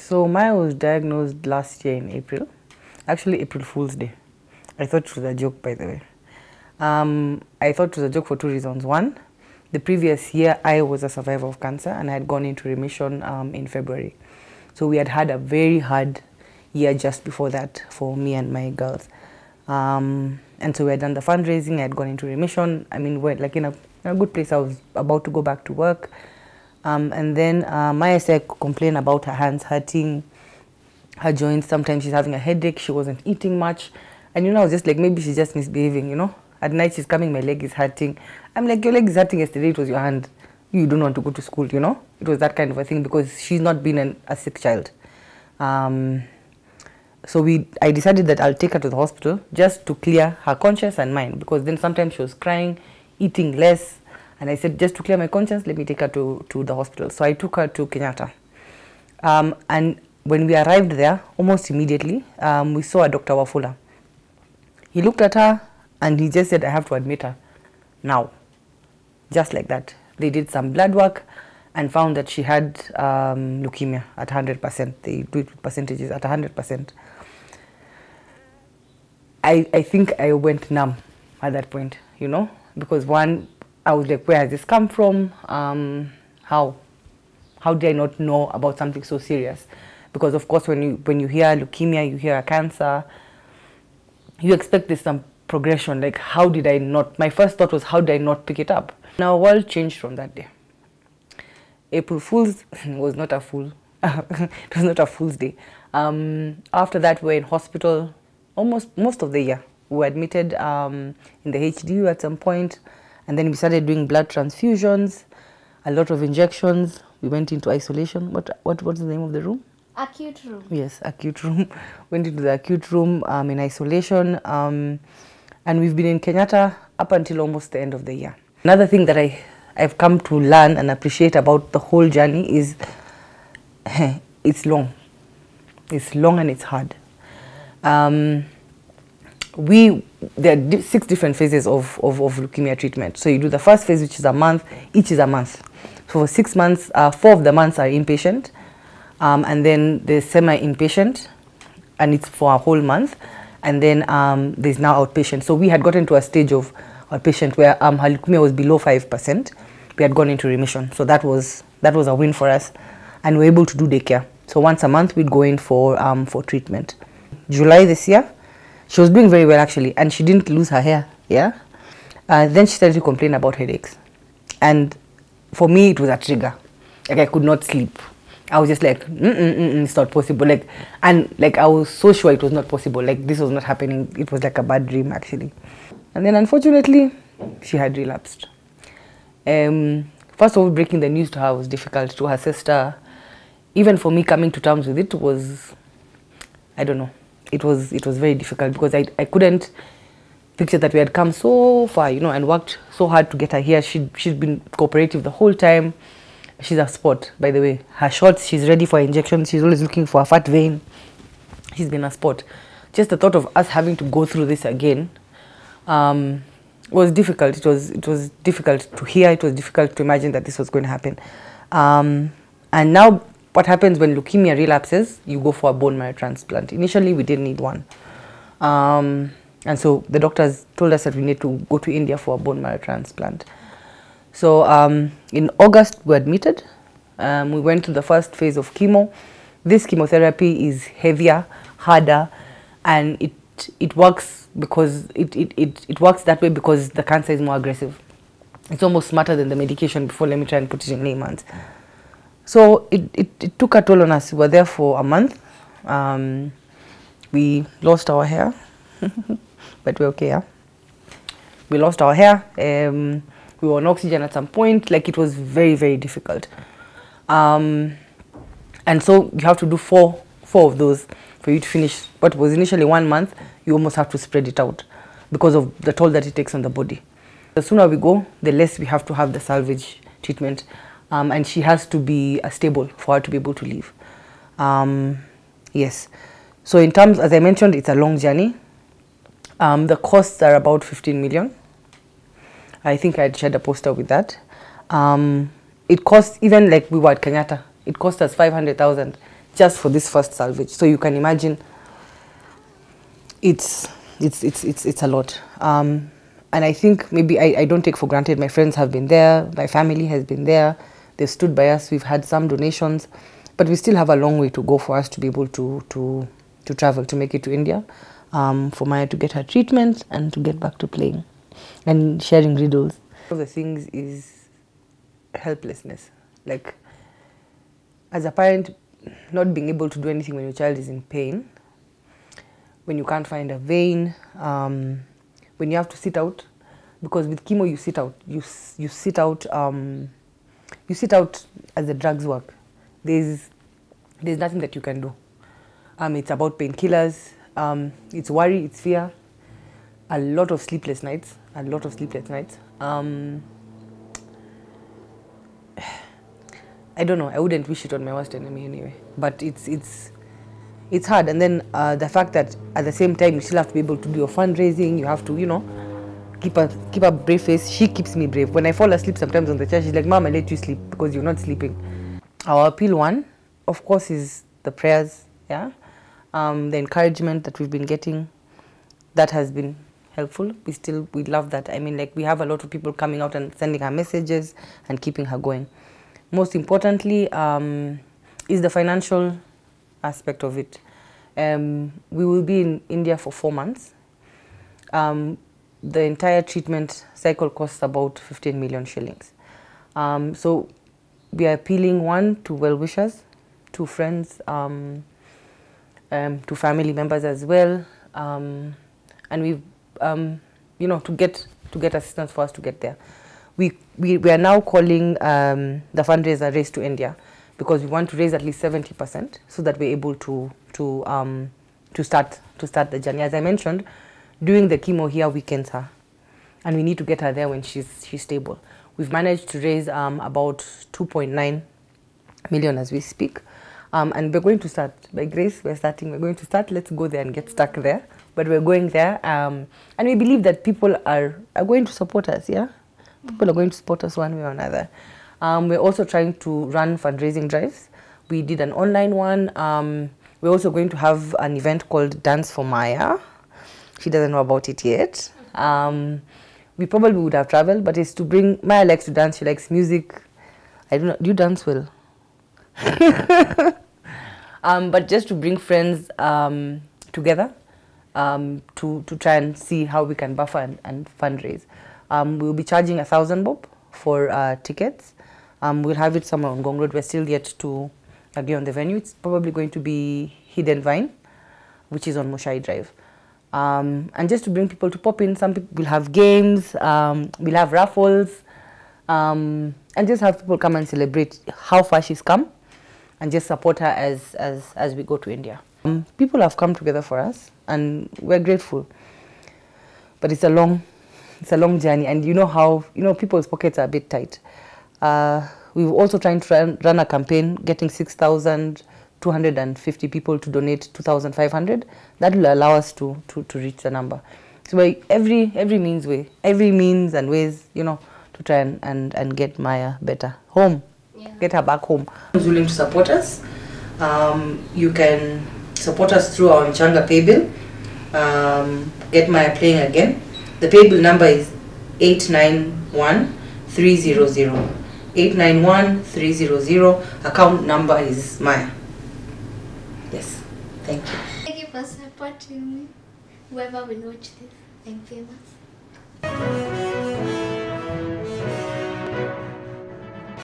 So Maya was diagnosed last year in April, actually April Fool's Day. I thought it was a joke, by the way. I thought it was a joke for two reasons. One, the previous year I was a survivor of cancer and I had gone into remission in February. So we had had a very hard year just before that for me and my girls. And so we had done the fundraising, I had gone into remission. I mean, we're like in a good place. I was about to go back to work. And then Maya said complain about her hands hurting, her joints. Sometimes she's having a headache. She wasn't eating much. And, I was just like, maybe she's just misbehaving, At night she's coming, my leg is hurting. I'm like, your leg is hurting yesterday, it was your hand. You don't want to go to school, It was that kind of a thing because she's not been a sick child. So I decided that I'll take her to the hospital just to clear her conscience and mind, because then sometimes she was crying, eating less. And I said, just to clear my conscience, let me take her to the hospital. So I took her to Kenyatta. And when we arrived there, almost immediately, we saw a Dr. Wafula. He looked at her and he just said, I have to admit her now. Just like that. They did some blood work and found that she had leukemia at 100%. They do it with percentages at 100%. I think I went numb at that point, because one, I was like, where has this come from? How did I not know about something so serious? Because of course, when you hear leukemia, you hear a cancer, you expect there's some progression. Like, how did I not? My first thought was, how did I not pick it up? Now, our world changed from that day. April Fool's was not a fool. It was not a Fool's Day. After that, we were in hospital most of the year. We were admitted in the HDU at some point, and then we started doing blood transfusions, a lot of injections. We went into isolation. What's the name of the room? Acute room. Yes, acute room. Went into the acute room in isolation, and we've been in Kenyatta up until almost the end of the year. Another thing that I've come to learn and appreciate about the whole journey is it's long. It's long and it's hard. There are 6 different phases of leukemia treatment. So you do the first phase, which is a month. Each is a month. So for 6 months, 4 of the months are inpatient, and then there's semi-inpatient, and it's for a whole month. And then there's now outpatient. So we had gotten to a stage of outpatient where her leukemia was below 5%. We had gone into remission. So that was a win for us, and we were able to do daycare. So once a month, we'd go in for treatment. July this year, she was doing very well actually, and she didn't lose her hair. Yeah. Then she started to complain about headaches, and for me it was a trigger. Like, I could not sleep. I was just like, it's not possible. Like I was so sure it was not possible. Like, this was not happening. It was like a bad dream actually. And then unfortunately, she had relapsed. First of all, breaking the news to her was difficult. To her sister, even for me coming to terms with it was, I don't know. It was very difficult because I couldn't picture that we had come so far, and worked so hard to get her here. She'd been cooperative the whole time. She's a sport, by the way. Her shots, she's ready for injections. She's always looking for a fat vein. She's been a sport. Just the thought of us having to go through this again was difficult. It was difficult to hear. It was difficult to imagine that this was going to happen. And now, what happens when leukemia relapses? You go for a bone marrow transplant. Initially, we didn't need one. And so the doctors told us that we need to go to India for a bone marrow transplant. So in August, we were admitted. We went through the first phase of chemo. This chemotherapy is heavier, harder, and it works because it works that way because the cancer is more aggressive. It's almost smarter than the medication before. Let me try and put it in layman's. So it took a toll on us. We were there for a month. We lost our hair, but we're okay, yeah? We lost our hair. We were on oxygen at some point. Like, it was very, very difficult. And so you have to do four of those for you to finish what was initially 1 month. You almost have to spread it out because of the toll that it takes on the body. The sooner we go, the less we have to have the salvage treatment. And she has to be stable for her to be able to leave. Yes. So in terms, as I mentioned, it's a long journey. The costs are about 15 million. I think I shared a poster with that. It costs, even like we were at Kenyatta, it cost us 500,000 just for this first salvage. So you can imagine it's a lot. And I think maybe I don't take for granted. My friends have been there, my family has been there, they've stood by us, we've had some donations, but we still have a long way to go for us to be able to travel, to make it to India, for Maya to get her treatment and to get back to playing and sharing riddles. One of the things is helplessness. Like, as a parent, not being able to do anything when your child is in pain, when you can't find a vein, when you have to sit out, because with chemo you sit out, you sit out as the drugs work. There's nothing that you can do. It's about painkillers, it's worry, it's fear, a lot of sleepless nights, I don't know, I wouldn't wish it on my worst enemy anyway, but it's hard. And then the fact that at the same time you still have to be able to do your fundraising, you have to, you know, keep a brave face. She keeps me brave. When I fall asleep sometimes on the chair, she's like, Mom, I let you sleep because you're not sleeping. Our appeal one, of course, is the prayers, yeah, the encouragement that we've been getting, that has been helpful. We love that. I mean, like, we have a lot of people coming out and sending her messages and keeping her going. Most importantly is the financial aspect of it. We will be in India for 4 months. The entire treatment cycle costs about 15 million shillings. So we are appealing, one, to well-wishers, to friends, to family members as well, and we've, you know, to get assistance for us to get there. We are now calling the fundraiser Race to India, because we want to raise at least 70% so that we're able to start the journey. As I mentioned, doing the chemo here weakens her, and we need to get her there when she's stable. We've managed to raise about 2.9 million as we speak, and we're going to start. By grace, we're going to start. Let's go there and get stuck there. But we're going there, and we believe that people are going to support us. Yeah, people are going to support us one way or another. We're also trying to run fundraising drives. We did an online one. We're also going to have an event called Dance for Maya. She doesn't know about it yet. We probably would have traveled, but it's to bring, Maya likes to dance, she likes music. I don't know, do you dance well? But just to bring friends together to try and see how we can buffer and fundraise. We'll be charging 1,000 bob for tickets. We'll have it somewhere on Gong Road. We're still yet to agree on the venue. It's probably going to be Hidden Vine, which is on Moshai Drive. And just to bring people to pop in, some people will have games, we'll have raffles, and just have people come and celebrate how far she's come and just support her as we go to India. People have come together for us and we're grateful, but it's a long journey, and you know how, you know, people's pockets are a bit tight. We were also trying to run a campaign, getting 6,250 people to donate 2,500. That will allow us to reach the number. So by every means and ways, you know, to try and get Maya better home, get her back home. Who's willing to support us? You can support us through our Mchanga pay bill. Get Maya playing again. The pay bill number is 891300. 891300. Account number is Maya. Yes, thank you. Thank you for supporting me. Whoever will watch this, I'm famous.